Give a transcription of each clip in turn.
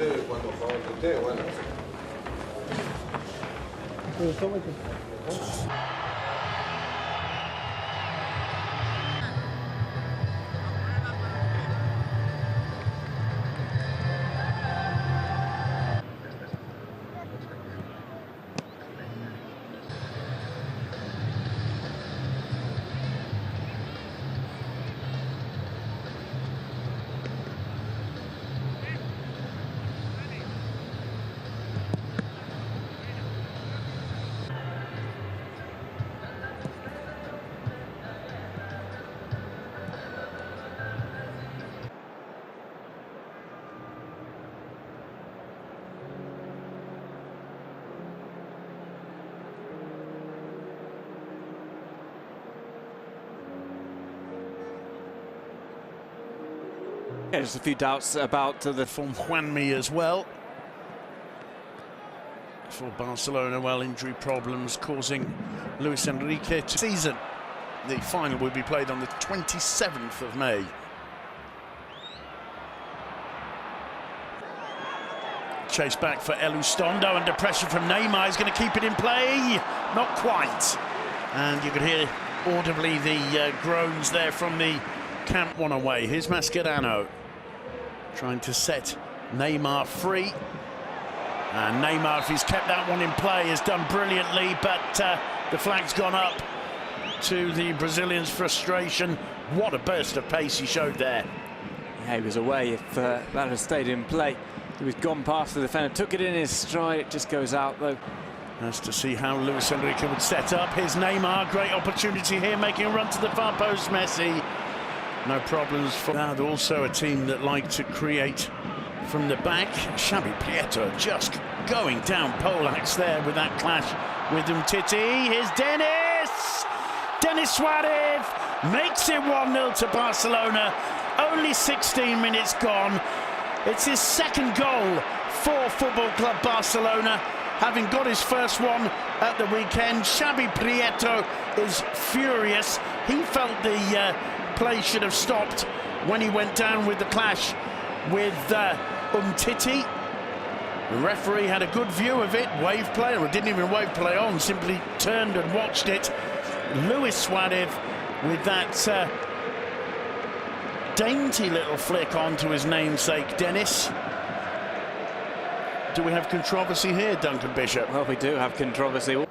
usted cuando juega usted, bueno. There's a few doubts about the from Juanmi as well. For Barcelona, well, injury problems causing Luis Enrique to season. The final will be played on the 27th of May. Chase back for Elustondo under pressure from Neymar. He's going to keep it in play. Not quite. And you could hear audibly the groans there from the camp. One away. Here's Mascherano trying to set Neymar free. And Neymar, if he's kept that one in play, has done brilliantly, but the flag's gone up to the Brazilians' frustration. What a burst of pace he showed there. Yeah, he was away. If that had stayed in play, he was gone past the defender, took it in his stride. It just goes out, though. Nice to see how Luis Enrique would set up. Here's Neymar, great opportunity here, making a run to the far post. Messi, no problems for that. Also a team that like to create from the back. Xavi Prieto just going down Polak's there with that clash with Umtiti. Here's Denis Suarez makes it 1-0 to Barcelona. Only 16 minutes gone. It's his second goal for Football Club Barcelona, having got his first one at the weekend. Xavi Prieto is furious. He felt the play should have stopped when he went down with the clash with Umtiti. The referee had a good view of it, wave play, or didn't even wave play on, simply turned and watched it. Luis Suarez with that dainty little flick onto his namesake, Denis. Do we have controversy here, Duncan Bishop? Well, we do have controversy.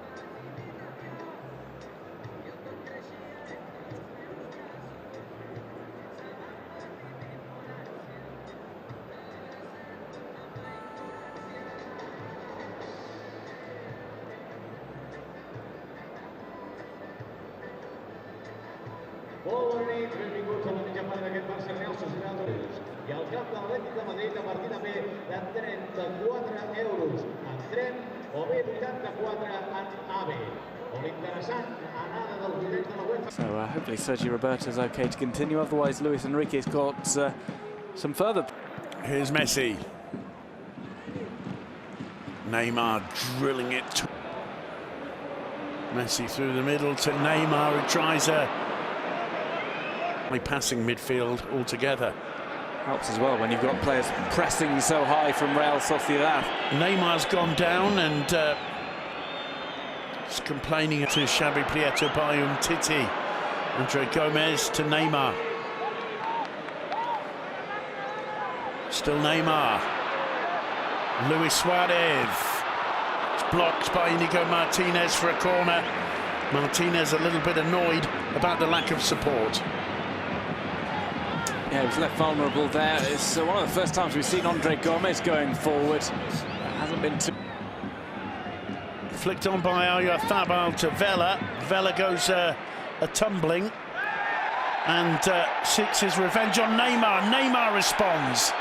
Molt bona nit, benvinguts a la mitja part d'aquest Barça Real Sociedad. I al cap de l'Atlètic de Madrid, a partir també de 34 euros en tren o bé 84 en AVE. O l'interessant anada dels bitllets de la UEFA. So hopefully Sergio Roberto's okay to continue, otherwise Luis Enrique's got some further. Here's Messi. Neymar drilling it. Messi through the middle to Neymar, who tries a passing midfield altogether. Helps as well when you've got players pressing so high from Real Sociedad. Neymar's gone down and is complaining to Xavi Prieto by Umtiti. Andre Gomez to Neymar. Still Neymar. Luis Suarez. It's blocked by Inigo Martinez for a corner. Martinez a little bit annoyed about the lack of support. Yeah, he was left vulnerable there. It's one of the first times we've seen Andre Gomez going forward. Hasn't been too... Flicked on by Oyarzabal to Vela. Vela goes a tumbling and seeks his revenge on Neymar. Neymar responds.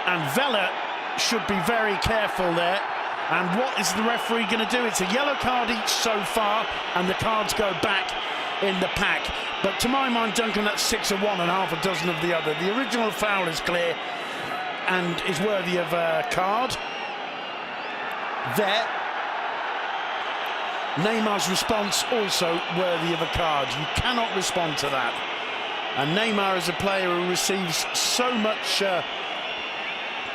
And Vela should be very careful there. And what is the referee going to do? It's a yellow card each so far, and the cards go back in the pack. But to my mind, Duncan, that's 6 of one and half a dozen of the other. The original foul is clear and is worthy of a card. There. Neymar's response also worthy of a card. You cannot respond to that. And Neymar is a player who receives so much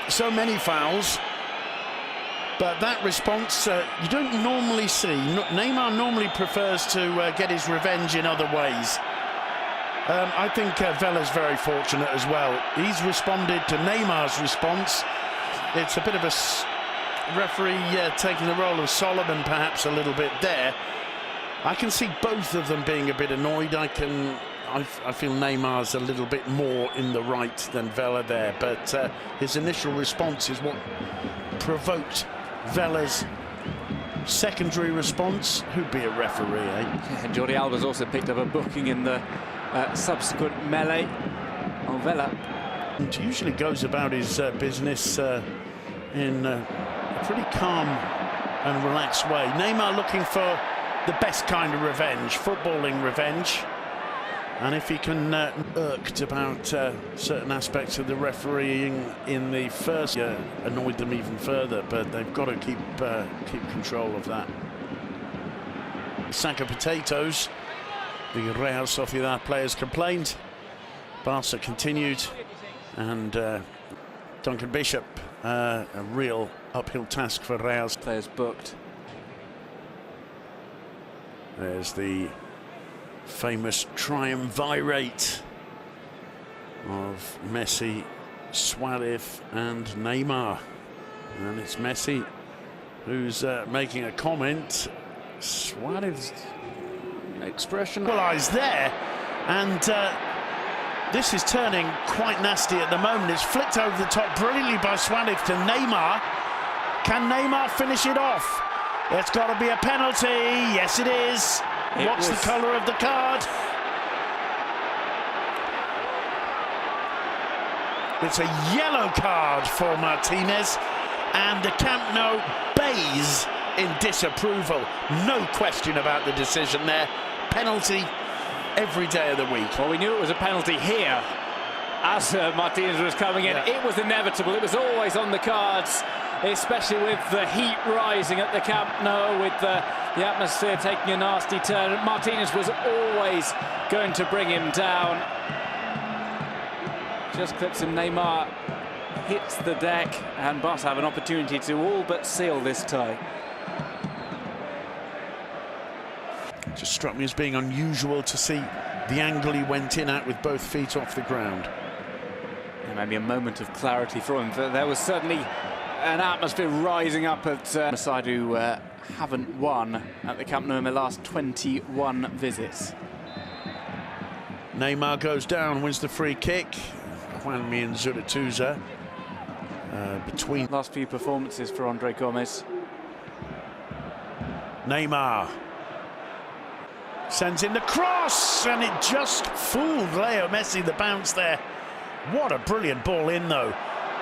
so many fouls. But that response you don't normally see. Neymar normally prefers to get his revenge in other ways. I think Vela's very fortunate as well. He's responded to Neymar's response. It's a bit of a referee taking the role of Solomon perhaps a little bit there. I can see both of them being a bit annoyed. I feel Neymar's a little bit more in the right than Vela there, but his initial response is what provoked Vela's secondary response. Who'd be a referee, eh? And Jordi Alba's also picked up a booking in the subsequent melee on Vela. And usually goes about his business in a pretty calm and relaxed way. Neymar looking for the best kind of revenge, footballing revenge. And if he can irked about certain aspects of the refereeing in the first, annoyed them even further. But they've got to keep control of that. Sack of potatoes. The Real Sociedad players complained. Barca continued, and Duncan Bishop, a real uphill task for Real. Players booked. There's the famous triumvirate of Messi, Suarez and Neymar. And it's Messi who's making a comment. Suarez's expression equalised there, and this is turning quite nasty at the moment. It's flicked over the top brilliantly by Suarez to Neymar. Can Neymar finish it off? It's got to be a penalty. Yes, it is. What's the colour of the card? It's a yellow card for Martinez, and the Camp Nou bays in disapproval. No question about the decision there. Penalty every day of the week. Well, we knew it was a penalty here as Martinez was coming in. It was inevitable. It was always on the cards, especially with the heat rising at the Camp Nou, with the atmosphere taking a nasty turn. Martinez was always going to bring him down. Just clips him. Neymar hits the deck, and Barca have an opportunity to all but seal this tie. Just struck me as being unusual to see the angle he went in at with both feet off the ground. And maybe a moment of clarity for him. There was certainly an atmosphere rising up at the side who haven't won at the Camp Nou in their last 21 visits. Neymar goes down, wins the free kick. Juanmi and Zurituza between. Last few performances for Andre Gomez. Neymar sends in the cross, and it just fooled Leo Messi, the bounce there. What a brilliant ball in, though.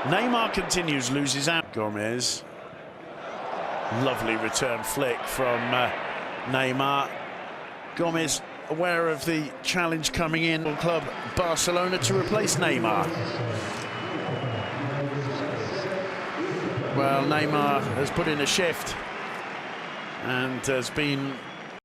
Neymar continues, loses out. Gomez. Lovely return flick from Neymar. Gomez aware of the challenge coming in. Club Barcelona to replace Neymar. Well, Neymar has put in a shift and has been